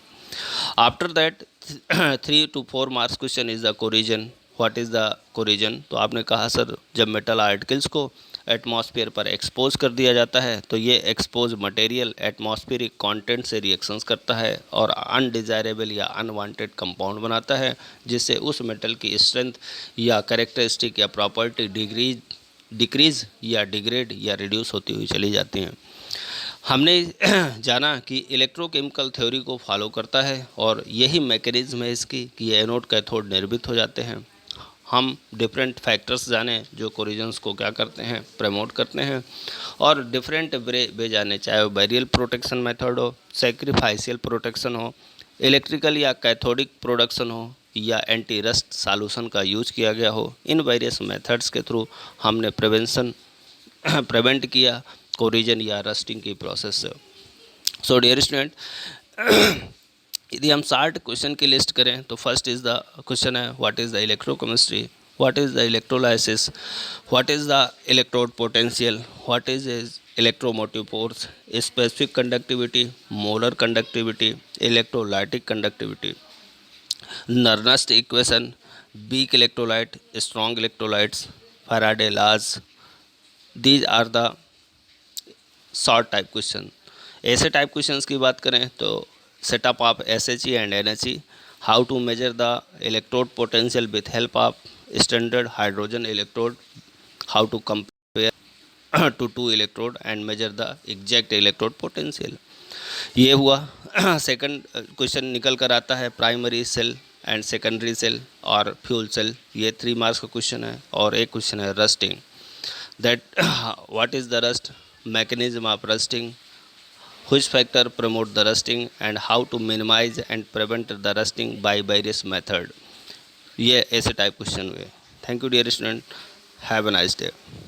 [SPEAKER 1] After that 3 to 4 marks question is the corrosion. What is the corrosion? तो आपने कहा सर जब मेटल आर्टिकल्स को एटमॉस्फेयर पर एक्सपोज कर दिया जाता है तो ये एक्सपोज मटेरियल एटमॉस्फेरिक कंटेंट से रिएक्शंस करता है और अनडिज़ायरेबल या अनवांटेड कंपाउंड बनाता है, जिससे उस मेटल की स्ट्रेंथ या कैरेक्टरिस्टिक या प्रॉपर्टी डिक्रीज या डिग्रेड या रिड्यूस होती हुई चली जाती हैं। हमने जाना कि इलेक्ट्रोकेमिकल थ्योरी को फॉलो करता है और यही मैकेनिज्म है इसकी कि ये एनोड कैथोड निर्मित हो जाते हैं। हम डिफरेंट फैक्टर्स जाने जो कोरिजन्स को क्या करते हैं, प्रमोट करते हैं और डिफरेंट वे जाने, चाहे वो बैरियल प्रोटेक्शन मेथड हो, सेक्रीफाइशियल प्रोटेक्शन हो इलेक्ट्रिकल या कैथोडिक प्रोडक्शन हो या एंटी रस्ट सॉल्यूशन का यूज किया गया हो, इन वेरियस मेथड्स के थ्रू हमने प्रिवेंट किया कोरिजन या रस्टिंग की प्रोसेस से। सो डियर स्टूडेंट, यदि हम 60 क्वेश्चन की लिस्ट करें तो फर्स्ट इज द क्वेश्चन है what is the electrochemistry, what is the electrolysis, what is the electrode potential, what is electromotive force, specific conductivity, molar conductivity, electrolytic conductivity, Nernst equation, weak electrolyte, strong electrolytes, Faraday laws. These are the short type question. ऐसे type questions की बात करें तो setup of SHE and NHE, how to measure the electrode potential with help of standard hydrogen electrode, how to compare to two electrode and measure the exact electrode potential. ये हुआ। Second question निकल कर आता है primary cell and secondary cell और fuel cell, ये 3 marks का question है। और एक क्वेश्चन है rusting, that what is the rust, mechanism of rusting, which factor promote the rusting and how to minimize and prevent the rusting by various method। ये ऐसे type question हुए। Thank you dear student, have a nice day.